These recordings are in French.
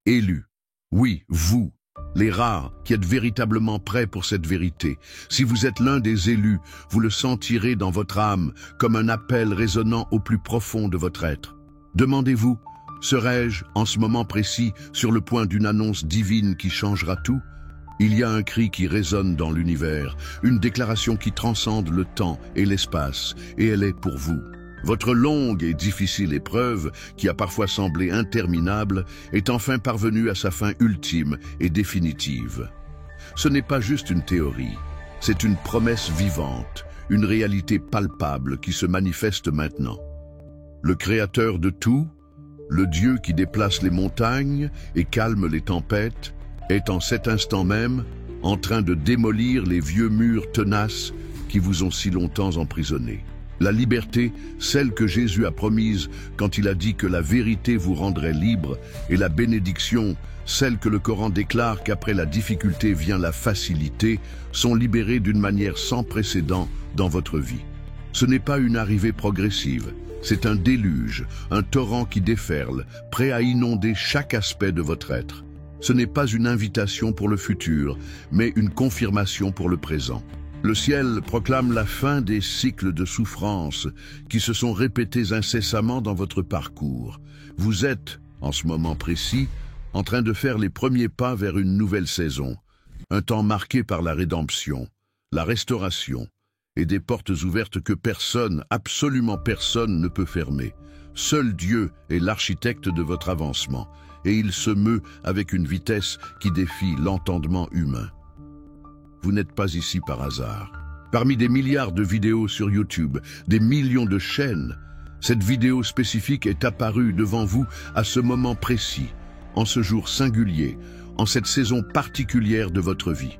Élus. Oui, vous, les rares qui êtes véritablement prêts pour cette vérité. Si vous êtes l'un des élus, vous le sentirez dans votre âme comme un appel résonnant au plus profond de votre être. Demandez-vous, serais-je, en ce moment précis, sur le point d'une annonce divine qui changera tout? Il y a un cri qui résonne dans l'univers, une déclaration qui transcende le temps et l'espace, et elle est pour vous. Votre longue et difficile épreuve, qui a parfois semblé interminable, est enfin parvenue à sa fin ultime et définitive. Ce n'est pas juste une théorie, c'est une promesse vivante, une réalité palpable qui se manifeste maintenant. Le Créateur de tout, le Dieu qui déplace les montagnes et calme les tempêtes, est en cet instant même en train de démolir les vieux murs tenaces qui vous ont si longtemps emprisonnés. La liberté, celle que Jésus a promise quand il a dit que la vérité vous rendrait libre, et la bénédiction, celle que le Coran déclare qu'après la difficulté vient la facilité, sont libérées d'une manière sans précédent dans votre vie. Ce n'est pas une arrivée progressive, c'est un déluge, un torrent qui déferle, prêt à inonder chaque aspect de votre être. Ce n'est pas une invitation pour le futur, mais une confirmation pour le présent. Le ciel proclame la fin des cycles de souffrance qui se sont répétés incessamment dans votre parcours. Vous êtes, en ce moment précis, en train de faire les premiers pas vers une nouvelle saison. Un temps marqué par la rédemption, la restauration et des portes ouvertes que personne, absolument personne, ne peut fermer. Seul Dieu est l'architecte de votre avancement, et il se meut avec une vitesse qui défie l'entendement humain. Vous n'êtes pas ici par hasard. Parmi des milliards de vidéos sur YouTube, des millions de chaînes, cette vidéo spécifique est apparue devant vous à ce moment précis, en ce jour singulier, en cette saison particulière de votre vie.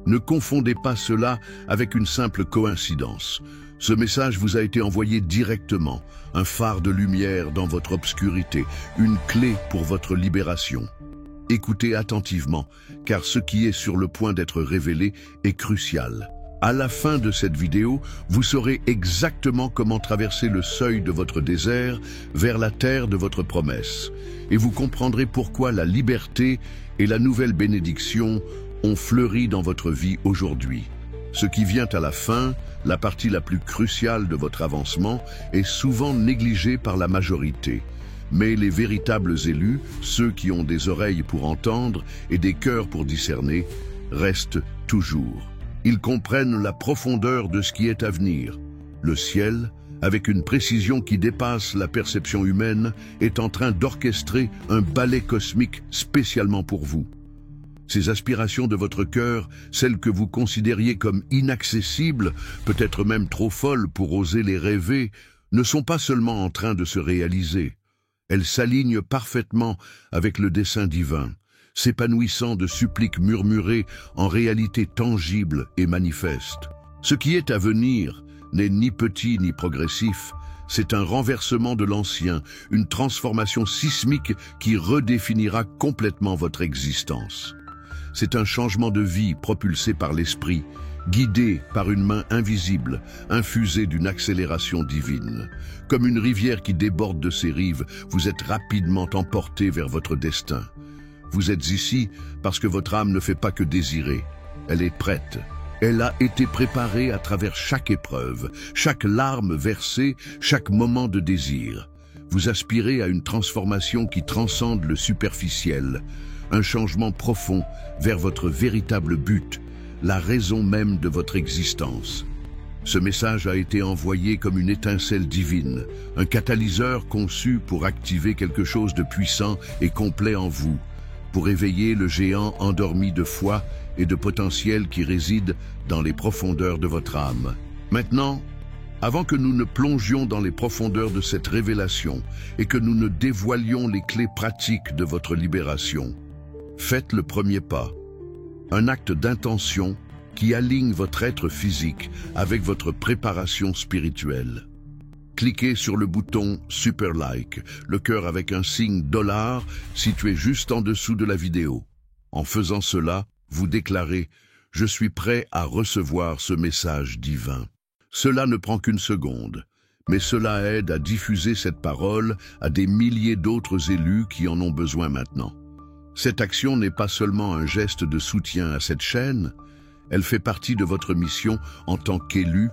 Ne confondez pas cela avec une simple coïncidence. Ce message vous a été envoyé directement, un phare de lumière dans votre obscurité, une clé pour votre libération. Écoutez attentivement, car ce qui est sur le point d'être révélé est crucial. À la fin de cette vidéo, vous saurez exactement comment traverser le seuil de votre désert vers la terre de votre promesse. Et vous comprendrez pourquoi la liberté et la nouvelle bénédiction ont fleuri dans votre vie aujourd'hui. Ce qui vient à la fin, la partie la plus cruciale de votre avancement, est souvent négligé par la majorité. Mais les véritables élus, ceux qui ont des oreilles pour entendre et des cœurs pour discerner, restent toujours. Ils comprennent la profondeur de ce qui est à venir. Le ciel, avec une précision qui dépasse la perception humaine, est en train d'orchestrer un ballet cosmique spécialement pour vous. Ces aspirations de votre cœur, celles que vous considériez comme inaccessibles, peut-être même trop folles pour oser les rêver, ne sont pas seulement en train de se réaliser. Elles s'alignent parfaitement avec le dessein divin, s'épanouissant de suppliques murmurées en réalité tangible et manifeste. Ce qui est à venir n'est ni petit ni progressif, c'est un renversement de l'ancien, une transformation sismique qui redéfinira complètement votre existence. C'est un changement de vie propulsé par l'esprit, guidé par une main invisible, infusée d'une accélération divine. Comme une rivière qui déborde de ses rives, vous êtes rapidement emporté vers votre destin. Vous êtes ici parce que votre âme ne fait pas que désirer. Elle est prête. Elle a été préparée à travers chaque épreuve, chaque larme versée, chaque moment de désir. Vous aspirez à une transformation qui transcende le superficiel, un changement profond vers votre véritable but, la raison même de votre existence. Ce message a été envoyé comme une étincelle divine, un catalyseur conçu pour activer quelque chose de puissant et complet en vous, pour éveiller le géant endormi de foi et de potentiel qui réside dans les profondeurs de votre âme. Maintenant, avant que nous ne plongions dans les profondeurs de cette révélation et que nous ne dévoilions les clés pratiques de votre libération, faites le premier pas, un acte d'intention qui aligne votre être physique avec votre préparation spirituelle. Cliquez sur le bouton Super Like, le cœur avec un signe $, situé juste en dessous de la vidéo. En faisant cela, vous déclarez « Je suis prêt à recevoir ce message divin ». Cela ne prend qu'une seconde, mais cela aide à diffuser cette parole à des milliers d'autres élus qui en ont besoin maintenant. Cette action n'est pas seulement un geste de soutien à cette chaîne, elle fait partie de votre mission en tant qu'élu,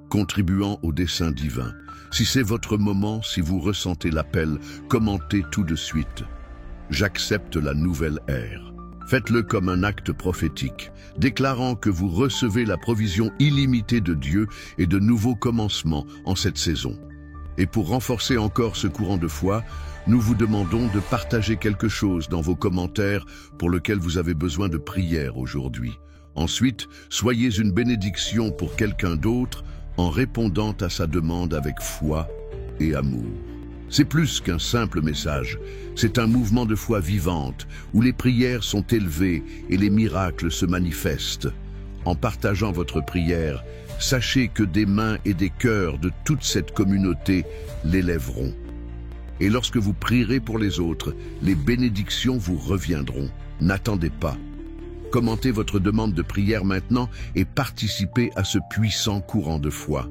contribuant au dessein divin. Si c'est votre moment, si vous ressentez l'appel, commentez tout de suite. J'accepte la nouvelle ère. Faites-le comme un acte prophétique, déclarant que vous recevez la provision illimitée de Dieu et de nouveaux commencements en cette saison. Et pour renforcer encore ce courant de foi, nous vous demandons de partager quelque chose dans vos commentaires pour lequel vous avez besoin de prière aujourd'hui. Ensuite, soyez une bénédiction pour quelqu'un d'autre en répondant à sa demande avec foi et amour. C'est plus qu'un simple message, c'est un mouvement de foi vivante où les prières sont élevées et les miracles se manifestent. En partageant votre prière, sachez que des mains et des cœurs de toute cette communauté l'élèveront. Et lorsque vous prierez pour les autres, les bénédictions vous reviendront. N'attendez pas. Commentez votre demande de prière maintenant et participez à ce puissant courant de foi.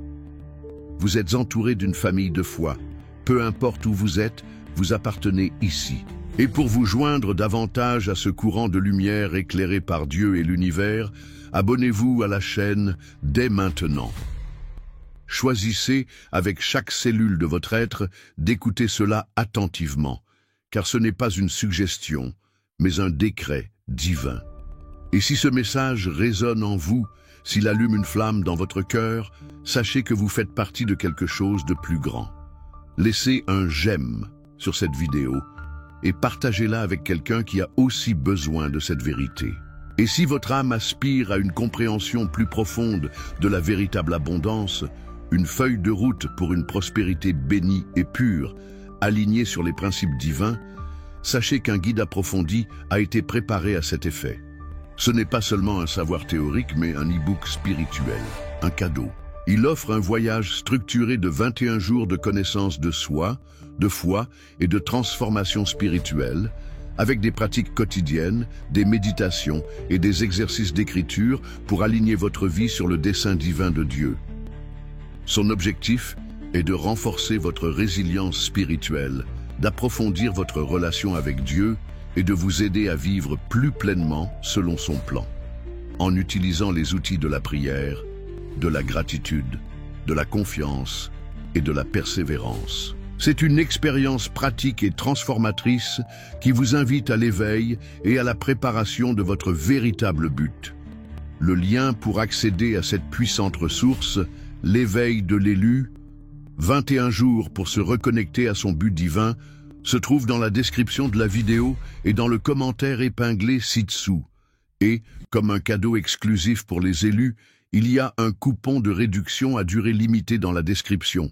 Vous êtes entouré d'une famille de foi. Peu importe où vous êtes, vous appartenez ici. Et pour vous joindre davantage à ce courant de lumière éclairé par Dieu et l'univers, abonnez-vous à la chaîne dès maintenant. Choisissez, avec chaque cellule de votre être, d'écouter cela attentivement, car ce n'est pas une suggestion, mais un décret divin. Et si ce message résonne en vous, s'il allume une flamme dans votre cœur, sachez que vous faites partie de quelque chose de plus grand. Laissez un j'aime sur cette vidéo et partagez-la avec quelqu'un qui a aussi besoin de cette vérité. Et si votre âme aspire à une compréhension plus profonde de la véritable abondance, une feuille de route pour une prospérité bénie et pure, alignée sur les principes divins, sachez qu'un guide approfondi a été préparé à cet effet. Ce n'est pas seulement un savoir théorique, mais un e-book spirituel, un cadeau. Il offre un voyage structuré de 21 jours de connaissance de soi, de foi et de transformation spirituelle, avec des pratiques quotidiennes, des méditations et des exercices d'écriture pour aligner votre vie sur le dessein divin de Dieu. Son objectif est de renforcer votre résilience spirituelle, d'approfondir votre relation avec Dieu et de vous aider à vivre plus pleinement selon son plan, en utilisant les outils de la prière, de la gratitude, de la confiance et de la persévérance. C'est une expérience pratique et transformatrice qui vous invite à l'éveil et à la préparation de votre véritable but. Le lien pour accéder à cette puissante ressource, l'éveil de l'élu, 21 jours pour se reconnecter à son but divin, se trouve dans la description de la vidéo et dans le commentaire épinglé ci-dessous. Et, comme un cadeau exclusif pour les élus, il y a un coupon de réduction à durée limitée dans la description.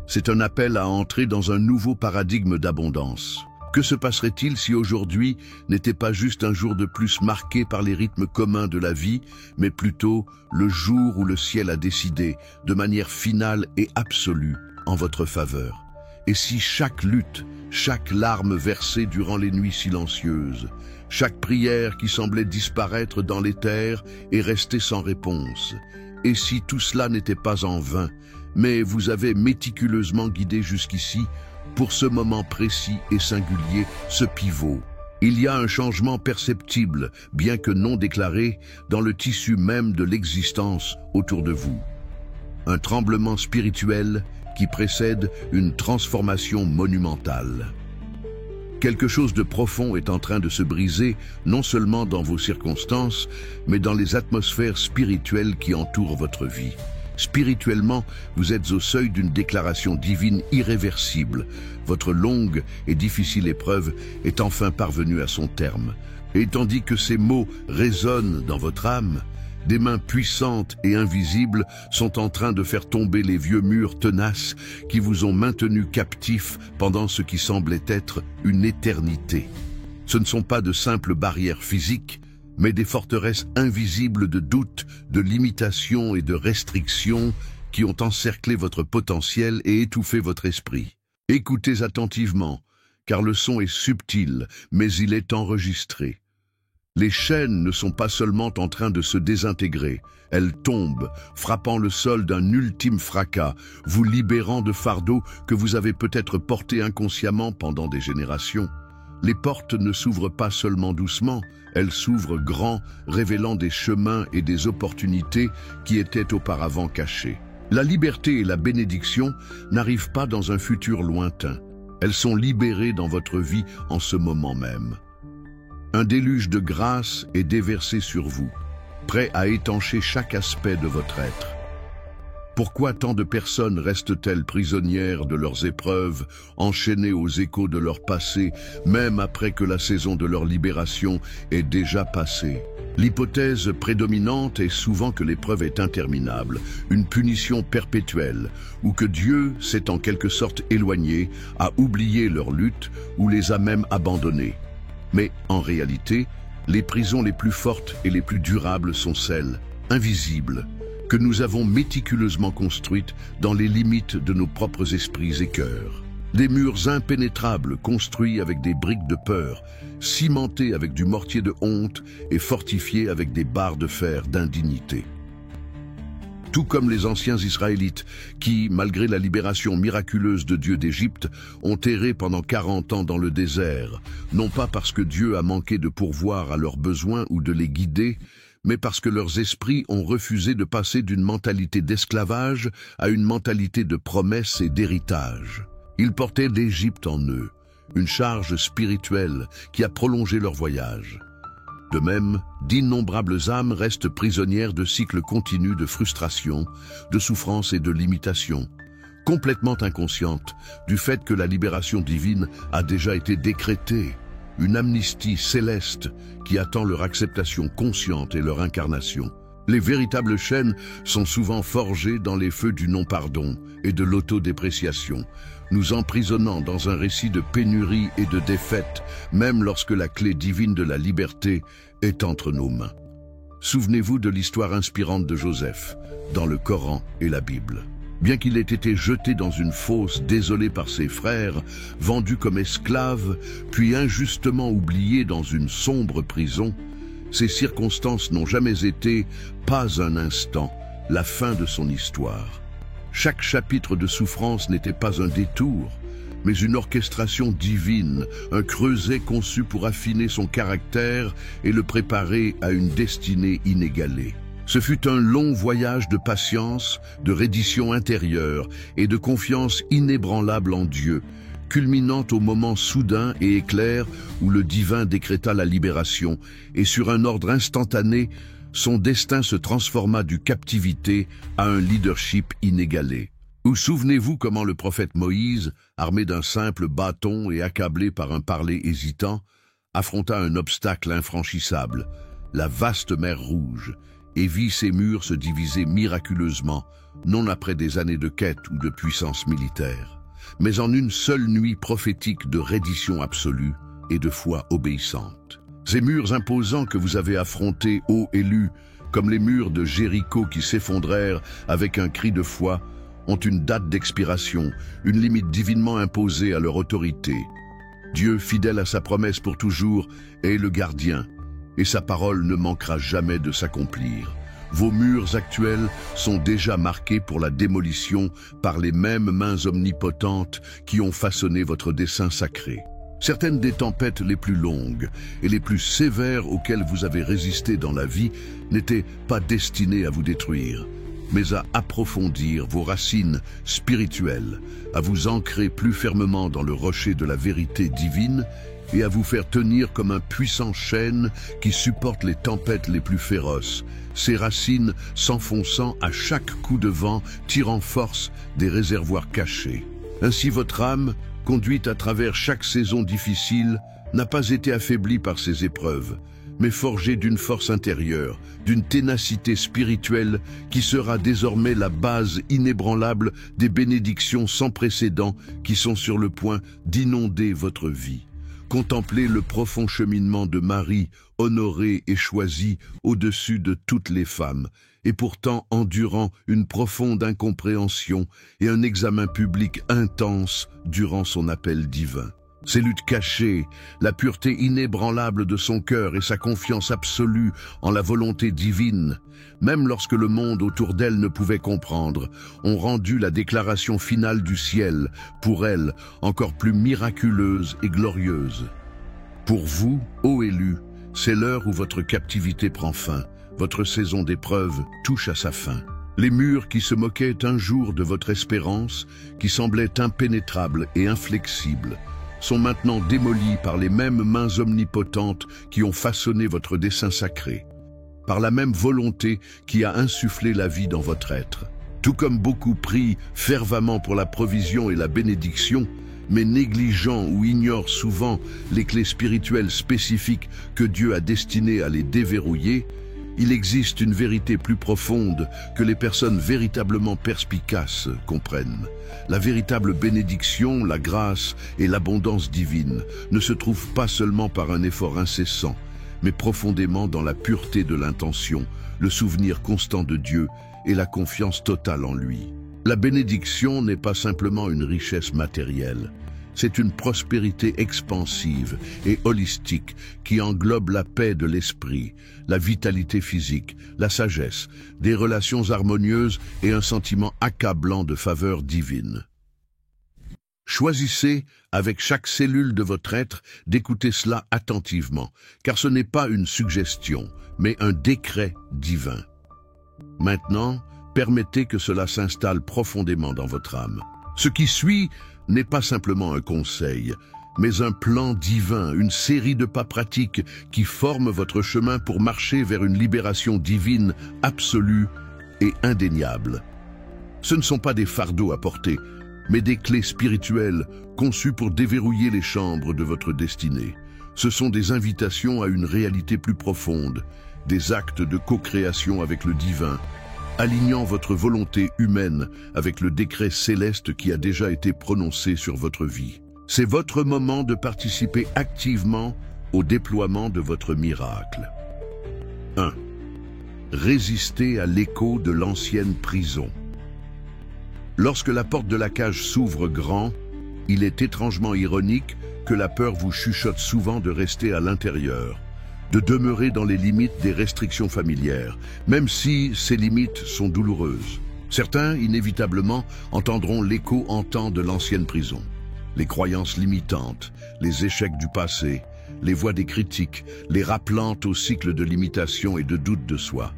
C'est un appel à entrer dans un nouveau paradigme d'abondance. Que se passerait-il si aujourd'hui n'était pas juste un jour de plus marqué par les rythmes communs de la vie, mais plutôt le jour où le ciel a décidé, de manière finale et absolue, en votre faveur? Et si chaque lutte, chaque larme versée durant les nuits silencieuses, chaque prière qui semblait disparaître dans l'éther est restée sans réponse? Et si tout cela n'était pas en vain, mais vous avez méticuleusement guidé jusqu'ici, pour ce moment précis et singulier, ce pivot? Il y a un changement perceptible, bien que non déclaré, dans le tissu même de l'existence autour de vous. Un tremblement spirituel qui précède une transformation monumentale. Quelque chose de profond est en train de se briser, non seulement dans vos circonstances, mais dans les atmosphères spirituelles qui entourent votre vie. Spirituellement, vous êtes au seuil d'une déclaration divine irréversible. Votre longue et difficile épreuve est enfin parvenue à son terme. Et tandis que ces mots résonnent dans votre âme, des mains puissantes et invisibles sont en train de faire tomber les vieux murs tenaces qui vous ont maintenu captifs pendant ce qui semblait être une éternité. Ce ne sont pas de simples barrières physiques, mais des forteresses invisibles de doute, de limitation et de restriction qui ont encerclé votre potentiel et étouffé votre esprit. Écoutez attentivement, car le son est subtil, mais il est enregistré. Les chaînes ne sont pas seulement en train de se désintégrer, elles tombent, frappant le sol d'un ultime fracas, vous libérant de fardeaux que vous avez peut-être portés inconsciemment pendant des générations. Les portes ne s'ouvrent pas seulement doucement, elles s'ouvrent grand, révélant des chemins et des opportunités qui étaient auparavant cachés. La liberté et la bénédiction n'arrivent pas dans un futur lointain. Elles sont libérées dans votre vie en ce moment même. Un déluge de grâce est déversé sur vous, prêt à étancher chaque aspect de votre être. Pourquoi tant de personnes restent-elles prisonnières de leurs épreuves, enchaînées aux échos de leur passé, même après que la saison de leur libération est déjà passée? L'hypothèse prédominante est souvent que l'épreuve est interminable, une punition perpétuelle, ou que Dieu s'est en quelque sorte éloigné, a oublié leur lutte ou les a même abandonnés. Mais en réalité, les prisons les plus fortes et les plus durables sont celles, invisibles, que nous avons méticuleusement construites dans les limites de nos propres esprits et cœurs. Des murs impénétrables construits avec des briques de peur, cimentés avec du mortier de honte et fortifiés avec des barres de fer d'indignité. Tout comme les anciens Israélites qui, malgré la libération miraculeuse de Dieu d'Égypte, ont erré pendant 40 ans dans le désert, non pas parce que Dieu a manqué de pourvoir à leurs besoins ou de les guider, mais parce que leurs esprits ont refusé de passer d'une mentalité d'esclavage à une mentalité de promesse et d'héritage. Ils portaient l'Égypte en eux, une charge spirituelle qui a prolongé leur voyage. De même, d'innombrables âmes restent prisonnières de cycles continus de frustration, de souffrance et de limitation, complètement inconscientes du fait que la libération divine a déjà été décrétée, une amnistie céleste qui attend leur acceptation consciente et leur incarnation. Les véritables chaînes sont souvent forgées dans les feux du non-pardon et de l'autodépréciation, nous emprisonnant dans un récit de pénurie et de défaite, même lorsque la clé divine de la liberté est entre nos mains. Souvenez-vous de l'histoire inspirante de Joseph, dans le Coran et la Bible. Bien qu'il ait été jeté dans une fosse désolé par ses frères, vendu comme esclave, puis injustement oublié dans une sombre prison, ces circonstances n'ont jamais été, pas un instant, la fin de son histoire. Chaque chapitre de souffrance n'était pas un détour, mais une orchestration divine, un creuset conçu pour affiner son caractère et le préparer à une destinée inégalée. Ce fut un long voyage de patience, de reddition intérieure et de confiance inébranlable en Dieu, culminant au moment soudain et éclair où le divin décréta la libération, et sur un ordre instantané, son destin se transforma du captivité à un leadership inégalé. Ou souvenez-vous comment le prophète Moïse, armé d'un simple bâton et accablé par un parler hésitant, affronta un obstacle infranchissable, la vaste mer Rouge, et vit ses murs se diviser miraculeusement, non après des années de quête ou de puissance militaire, mais en une seule nuit prophétique de reddition absolue et de foi obéissante. Ces murs imposants que vous avez affrontés haut et lu, comme les murs de Jéricho qui s'effondrèrent avec un cri de foi, ont une date d'expiration, une limite divinement imposée à leur autorité. Dieu, fidèle à sa promesse pour toujours, est le gardien, et sa parole ne manquera jamais de s'accomplir. Vos murs actuels sont déjà marqués pour la démolition par les mêmes mains omnipotentes qui ont façonné votre dessein sacré. Certaines des tempêtes les plus longues et les plus sévères auxquelles vous avez résisté dans la vie n'étaient pas destinées à vous détruire, mais à approfondir vos racines spirituelles, à vous ancrer plus fermement dans le rocher de la vérité divine et à vous faire tenir comme un puissant chêne qui supporte les tempêtes les plus féroces, ses racines s'enfonçant à chaque coup de vent, tirant force des réservoirs cachés. Ainsi votre âme, conduite à travers chaque saison difficile, n'a pas été affaiblie par ces épreuves, mais forgée d'une force intérieure, d'une ténacité spirituelle qui sera désormais la base inébranlable des bénédictions sans précédent qui sont sur le point d'inonder votre vie. Contemplez le profond cheminement de Marie, honorée et choisie au-dessus de toutes les femmes, et pourtant endurant une profonde incompréhension et un examen public intense durant son appel divin. Ses luttes cachées, la pureté inébranlable de son cœur et sa confiance absolue en la volonté divine, même lorsque le monde autour d'elle ne pouvait comprendre, ont rendu la déclaration finale du ciel, pour elle, encore plus miraculeuse et glorieuse. Pour vous, ô élus, c'est l'heure où votre captivité prend fin, votre saison d'épreuve touche à sa fin. Les murs qui se moquaient un jour de votre espérance, qui semblaient impénétrables et inflexibles, sont maintenant démolis par les mêmes mains omnipotentes qui ont façonné votre dessein sacré, par la même volonté qui a insufflé la vie dans votre être. Tout comme beaucoup prient fervemment pour la provision et la bénédiction, mais négligeant ou ignorent souvent les clés spirituelles spécifiques que Dieu a destinées à les déverrouiller, il existe une vérité plus profonde que les personnes véritablement perspicaces comprennent. La véritable bénédiction, la grâce et l'abondance divine ne se trouvent pas seulement par un effort incessant, mais profondément dans la pureté de l'intention, le souvenir constant de Dieu et la confiance totale en lui. La bénédiction n'est pas simplement une richesse matérielle, c'est une prospérité expansive et holistique qui englobe la paix de l'esprit, la vitalité physique, la sagesse, des relations harmonieuses et un sentiment accablant de faveur divine. Choisissez, avec chaque cellule de votre être, d'écouter cela attentivement, car ce n'est pas une suggestion, mais un décret divin. Maintenant, permettez que cela s'installe profondément dans votre âme. Ce qui suit n'est pas simplement un conseil, mais un plan divin, une série de pas pratiques qui forment votre chemin pour marcher vers une libération divine absolue et indéniable. Ce ne sont pas des fardeaux à porter, mais des clés spirituelles conçues pour déverrouiller les chambres de votre destinée. Ce sont des invitations à une réalité plus profonde, des actes de co-création avec le divin, alignant votre volonté humaine avec le décret céleste qui a déjà été prononcé sur votre vie. C'est votre moment de participer activement au déploiement de votre miracle. 1. Résister à l'écho de l'ancienne prison. Lorsque la porte de la cage s'ouvre grand, il est étrangement ironique que la peur vous chuchote souvent de rester à l'intérieur, de demeurer dans les limites des restrictions familières, même si ces limites sont douloureuses. Certains, inévitablement, entendront l'écho hantant de l'ancienne prison. Les croyances limitantes, les échecs du passé, les voix des critiques, les rappelant au cycle de limitation et de doute de soi.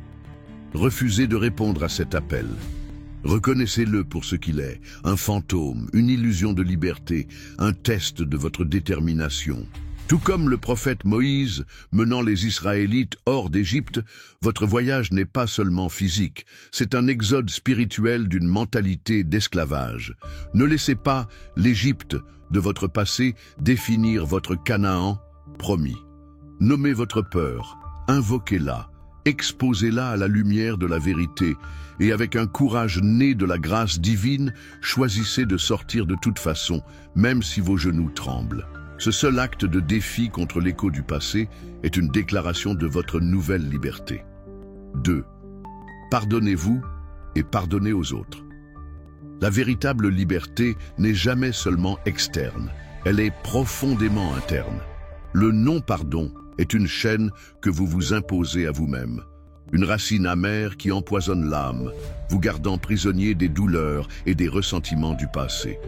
Refusez de répondre à cet appel. Reconnaissez-le pour ce qu'il est, un fantôme, une illusion de liberté, un test de votre détermination. Tout comme le prophète Moïse menant les Israélites hors d'Égypte, votre voyage n'est pas seulement physique, c'est un exode spirituel d'une mentalité d'esclavage. Ne laissez pas l'Égypte de votre passé définir votre Canaan promis. Nommez votre peur, invoquez-la, exposez-la à la lumière de la vérité et avec un courage né de la grâce divine, choisissez de sortir de toute façon, même si vos genoux tremblent. Ce seul acte de défi contre l'écho du passé est une déclaration de votre nouvelle liberté. 2. Pardonnez-vous et pardonnez aux autres. La véritable liberté n'est jamais seulement externe, elle est profondément interne. Le non-pardon est une chaîne que vous vous imposez à vous-même, une racine amère qui empoisonne l'âme, vous gardant prisonnier des douleurs et des ressentiments du passé.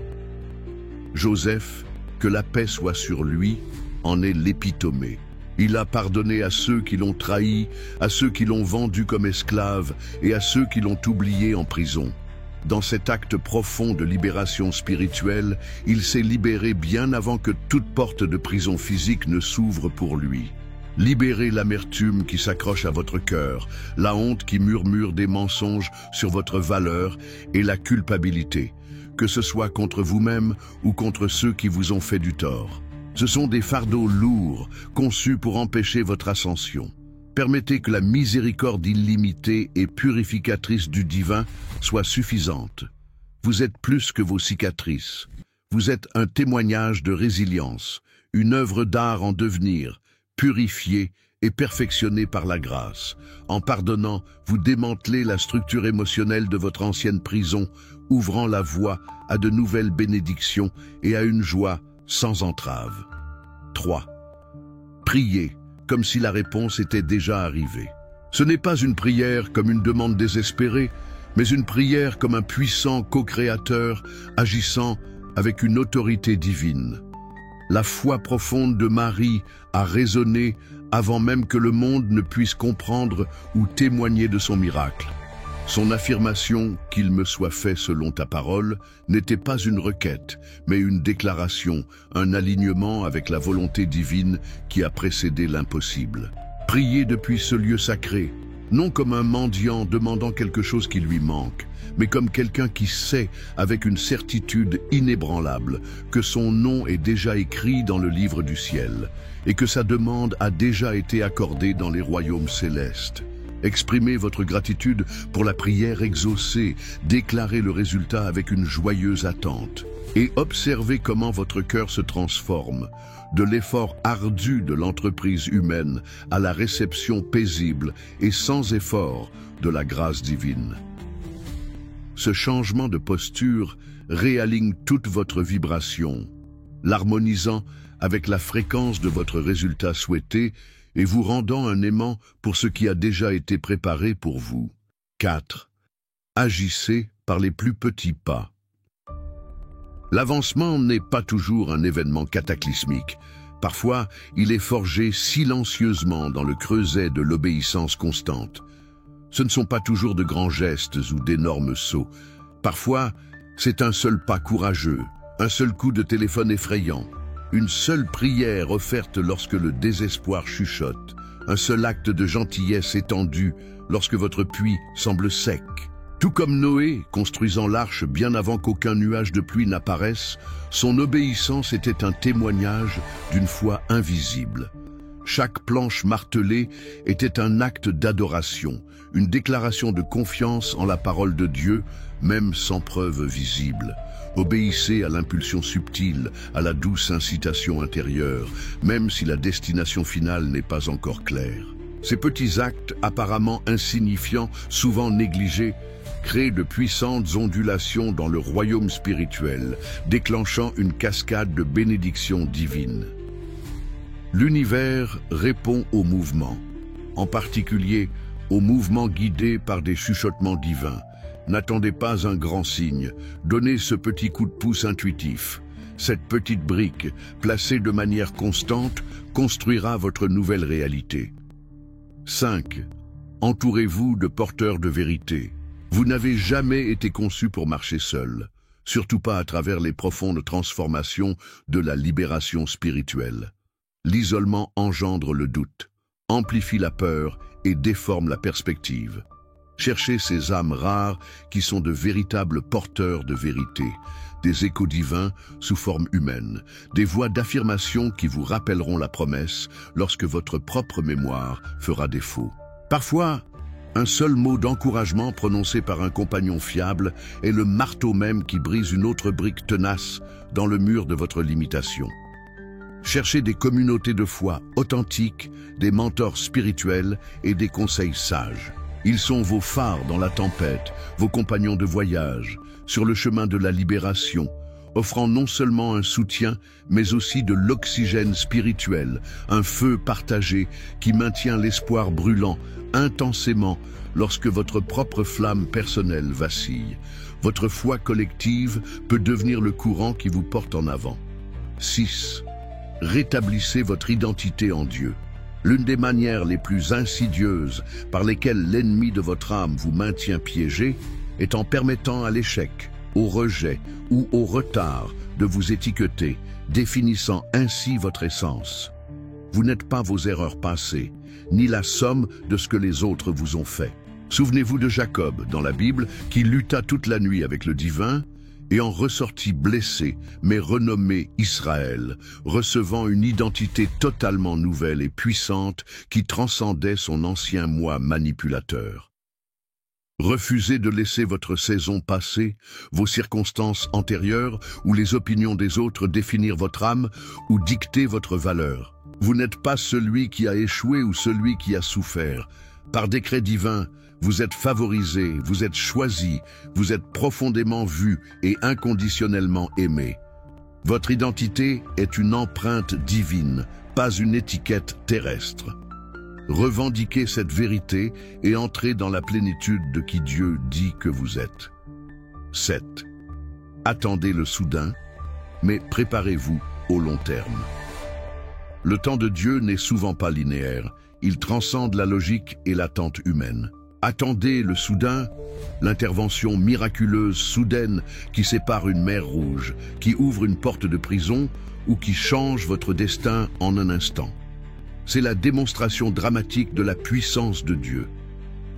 Joseph, que la paix soit sur lui, en est l'épitomée. Il a pardonné à ceux qui l'ont trahi, à ceux qui l'ont vendu comme esclave et à ceux qui l'ont oublié en prison. Dans cet acte profond de libération spirituelle, il s'est libéré bien avant que toute porte de prison physique ne s'ouvre pour lui. Libérez l'amertume qui s'accroche à votre cœur, la honte qui murmure des mensonges sur votre valeur et la culpabilité, que ce soit contre vous-même ou contre ceux qui vous ont fait du tort. Ce sont des fardeaux lourds, conçus pour empêcher votre ascension. Permettez que la miséricorde illimitée et purificatrice du divin soit suffisante. Vous êtes plus que vos cicatrices. Vous êtes un témoignage de résilience, une œuvre d'art en devenir, purifiée et perfectionnée par la grâce. En pardonnant, vous démantelez la structure émotionnelle de votre ancienne prison, ouvrant la voie à de nouvelles bénédictions et à une joie sans entrave. 3. Priez comme si la réponse était déjà arrivée. Ce n'est pas une prière comme une demande désespérée, mais une prière comme un puissant co-créateur agissant avec une autorité divine. La foi profonde de Marie a résonné avant même que le monde ne puisse comprendre ou témoigner de son miracle. Son affirmation « qu'il me soit fait selon ta parole » n'était pas une requête, mais une déclaration, un alignement avec la volonté divine qui a précédé l'impossible. Priez depuis ce lieu sacré, non comme un mendiant demandant quelque chose qui lui manque, mais comme quelqu'un qui sait avec une certitude inébranlable que son nom est déjà écrit dans le livre du ciel et que sa demande a déjà été accordée dans les royaumes célestes. Exprimez votre gratitude pour la prière exaucée, déclarez le résultat avec une joyeuse attente et observez comment votre cœur se transforme, de l'effort ardu de l'entreprise humaine à la réception paisible et sans effort de la grâce divine. Ce changement de posture réaligne toute votre vibration, l'harmonisant avec la fréquence de votre résultat souhaité et vous rendant un aimant pour ce qui a déjà été préparé pour vous. 4. Agissez par les plus petits pas. L'avancement n'est pas toujours un événement cataclysmique. Parfois, il est forgé silencieusement dans le creuset de l'obéissance constante. Ce ne sont pas toujours de grands gestes ou d'énormes sauts. Parfois, c'est un seul pas courageux, un seul coup de téléphone effrayant, une seule prière offerte lorsque le désespoir chuchote, un seul acte de gentillesse étendu lorsque votre puits semble sec. Tout comme Noé, construisant l'arche bien avant qu'aucun nuage de pluie n'apparaisse, son obéissance était un témoignage d'une foi invisible. Chaque planche martelée était un acte d'adoration, une déclaration de confiance en la parole de Dieu, même sans preuve visible. Obéissez à l'impulsion subtile, à la douce incitation intérieure, même si la destination finale n'est pas encore claire. Ces petits actes, apparemment insignifiants, souvent négligés, créent de puissantes ondulations dans le royaume spirituel, déclenchant une cascade de bénédictions divines. L'univers répond au mouvement, en particulier au mouvement guidé par des chuchotements divins. N'attendez pas un grand signe, donnez ce petit coup de pouce intuitif. Cette petite brique, placée de manière constante, construira votre nouvelle réalité. 5. Entourez-vous de porteurs de vérité. Vous n'avez jamais été conçu pour marcher seul, surtout pas à travers les profondes transformations de la libération spirituelle. L'isolement engendre le doute, amplifie la peur et déforme la perspective. Cherchez ces âmes rares qui sont de véritables porteurs de vérité, des échos divins sous forme humaine, des voix d'affirmation qui vous rappelleront la promesse lorsque votre propre mémoire fera défaut. Parfois, un seul mot d'encouragement prononcé par un compagnon fiable est le marteau même qui brise une autre brique tenace dans le mur de votre limitation. Cherchez des communautés de foi authentiques, des mentors spirituels et des conseils sages. Ils sont vos phares dans la tempête, vos compagnons de voyage, sur le chemin de la libération, offrant non seulement un soutien, mais aussi de l'oxygène spirituel, un feu partagé qui maintient l'espoir brûlant intensément lorsque votre propre flamme personnelle vacille. Votre foi collective peut devenir le courant qui vous porte en avant. 6. Rétablissez votre identité en Dieu. L'une des manières les plus insidieuses par lesquelles l'ennemi de votre âme vous maintient piégé est en permettant à l'échec, au rejet ou au retard de vous étiqueter, définissant ainsi votre essence. Vous n'êtes pas vos erreurs passées, ni la somme de ce que les autres vous ont fait. Souvenez-vous de Jacob dans la Bible qui lutta toute la nuit avec le divin et en ressortit blessé, mais renommé Israël, recevant une identité totalement nouvelle et puissante qui transcendait son ancien moi manipulateur. Refusez de laisser votre saison passée, vos circonstances antérieures ou les opinions des autres définir votre âme ou dicter votre valeur. Vous n'êtes pas celui qui a échoué ou celui qui a souffert. Par décret divin, vous êtes favorisé, vous êtes choisi, vous êtes profondément vu et inconditionnellement aimé. Votre identité est une empreinte divine, pas une étiquette terrestre. Revendiquez cette vérité et entrez dans la plénitude de qui Dieu dit que vous êtes. 7. Attendez le soudain, mais préparez-vous au long terme. Le temps de Dieu n'est souvent pas linéaire, il transcende la logique et l'attente humaine. Attendez le soudain, l'intervention miraculeuse soudaine qui sépare une mer Rouge, qui ouvre une porte de prison ou qui change votre destin en un instant. C'est la démonstration dramatique de la puissance de Dieu.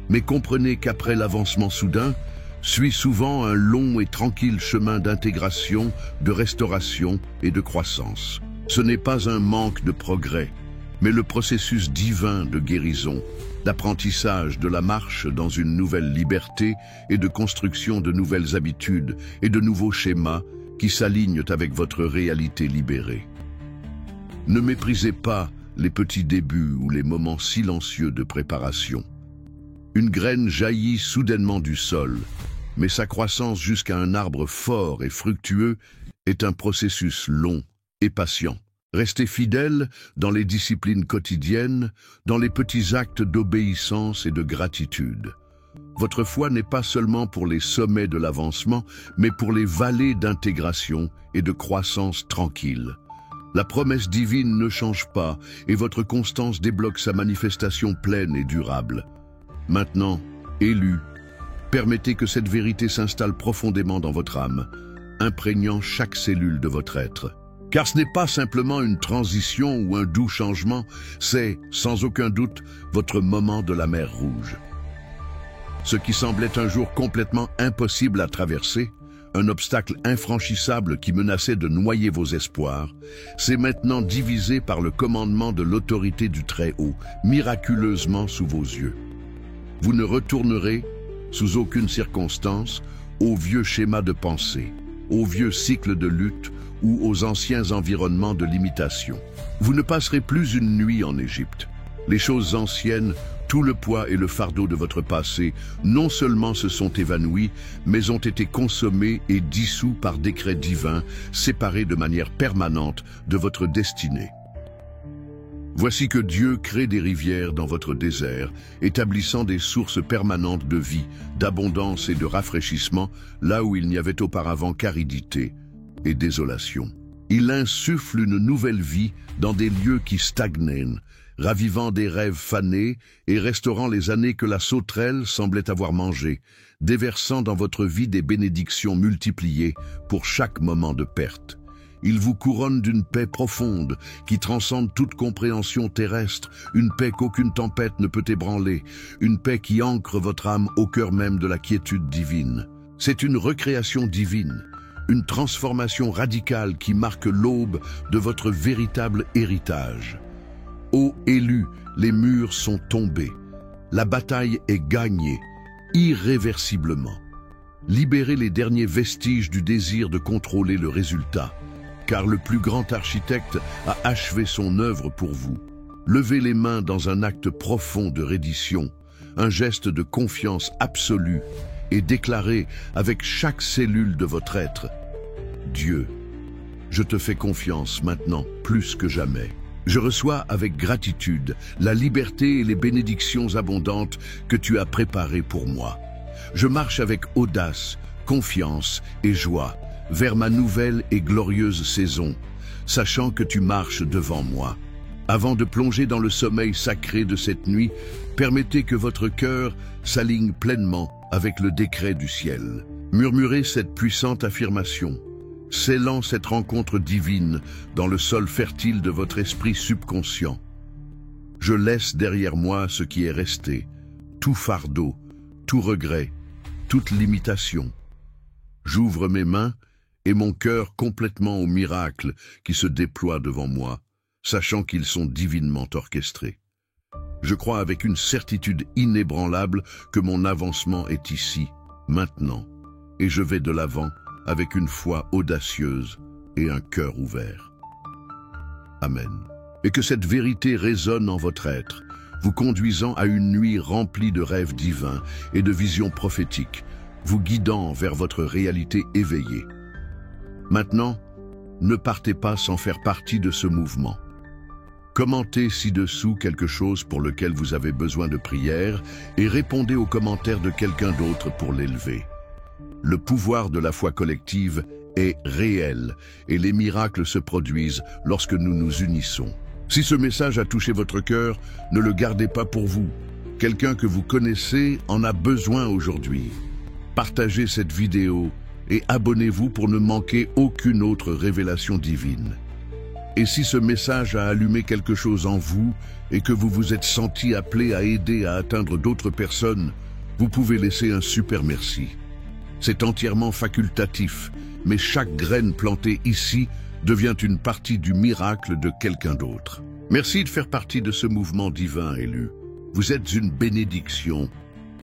Mais comprenez qu'après l'avancement soudain, suit souvent un long et tranquille chemin d'intégration, de restauration et de croissance. Ce n'est pas un manque de progrès, mais le processus divin de guérison, d'apprentissage de la marche dans une nouvelle liberté et de construction de nouvelles habitudes et de nouveaux schémas qui s'alignent avec votre réalité libérée. Ne méprisez pas les petits débuts ou les moments silencieux de préparation. Une graine jaillit soudainement du sol, mais sa croissance jusqu'à un arbre fort et fructueux est un processus long et patient. Restez fidèle dans les disciplines quotidiennes, dans les petits actes d'obéissance et de gratitude. Votre foi n'est pas seulement pour les sommets de l'avancement, mais pour les vallées d'intégration et de croissance tranquille. La promesse divine ne change pas et votre constance débloque sa manifestation pleine et durable. Maintenant, élu, permettez que cette vérité s'installe profondément dans votre âme, imprégnant chaque cellule de votre être. Car ce n'est pas simplement une transition ou un doux changement, c'est, sans aucun doute, votre moment de la mer Rouge. Ce qui semblait un jour complètement impossible à traverser, un obstacle infranchissable qui menaçait de noyer vos espoirs, c'est maintenant divisé par le commandement de l'autorité du Très-Haut, miraculeusement sous vos yeux. Vous ne retournerez, sous aucune circonstance, au vieux schéma de pensée, au vieux cycle de lutte, ou aux anciens environnements de limitation. Vous ne passerez plus une nuit en Égypte. Les choses anciennes, tout le poids et le fardeau de votre passé, non seulement se sont évanouis, mais ont été consommés et dissous par décret divin, séparés de manière permanente de votre destinée. Voici que Dieu crée des rivières dans votre désert, établissant des sources permanentes de vie, d'abondance et de rafraîchissement, là où il n'y avait auparavant qu'aridité et désolation. Il insuffle une nouvelle vie dans des lieux qui stagnaient, ravivant des rêves fanés et restaurant les années que la sauterelle semblait avoir mangées, déversant dans votre vie des bénédictions multipliées pour chaque moment de perte. Il vous couronne d'une paix profonde qui transcende toute compréhension terrestre, une paix qu'aucune tempête ne peut ébranler, une paix qui ancre votre âme au cœur même de la quiétude divine. C'est une recréation divine, une transformation radicale qui marque l'aube de votre véritable héritage. Ô élus, les murs sont tombés. La bataille est gagnée, irréversiblement. Libérez les derniers vestiges du désir de contrôler le résultat, car le plus grand architecte a achevé son œuvre pour vous. Levez les mains dans un acte profond de reddition, un geste de confiance absolue, et déclarez avec chaque cellule de votre être: Dieu, je te fais confiance maintenant plus que jamais. Je reçois avec gratitude la liberté et les bénédictions abondantes que tu as préparées pour moi. Je marche avec audace, confiance et joie vers ma nouvelle et glorieuse saison, sachant que tu marches devant moi. Avant de plonger dans le sommeil sacré de cette nuit, permettez que votre cœur s'aligne pleinement avec le décret du ciel. Murmurez cette puissante affirmation, scellant cette rencontre divine dans le sol fertile de votre esprit subconscient. Je laisse derrière moi ce qui est resté, tout fardeau, tout regret, toute limitation. J'ouvre mes mains et mon cœur complètement au miracle qui se déploie devant moi, sachant qu'ils sont divinement orchestrés. Je crois avec une certitude inébranlable que mon avancement est ici, maintenant, et je vais de l'avant avec une foi audacieuse et un cœur ouvert. Amen. Et que cette vérité résonne en votre être, vous conduisant à une nuit remplie de rêves divins et de visions prophétiques, vous guidant vers votre réalité éveillée. Maintenant, ne partez pas sans faire partie de ce mouvement. Commentez ci-dessous quelque chose pour lequel vous avez besoin de prière et répondez aux commentaires de quelqu'un d'autre pour l'élever. Le pouvoir de la foi collective est réel et les miracles se produisent lorsque nous nous unissons. Si ce message a touché votre cœur, ne le gardez pas pour vous. Quelqu'un que vous connaissez en a besoin aujourd'hui. Partagez cette vidéo et abonnez-vous pour ne manquer aucune autre révélation divine. Et si ce message a allumé quelque chose en vous et que vous vous êtes senti appelé à aider à atteindre d'autres personnes, vous pouvez laisser un super merci. C'est entièrement facultatif, mais chaque graine plantée ici devient une partie du miracle de quelqu'un d'autre. Merci de faire partie de ce mouvement divin élu. Vous êtes une bénédiction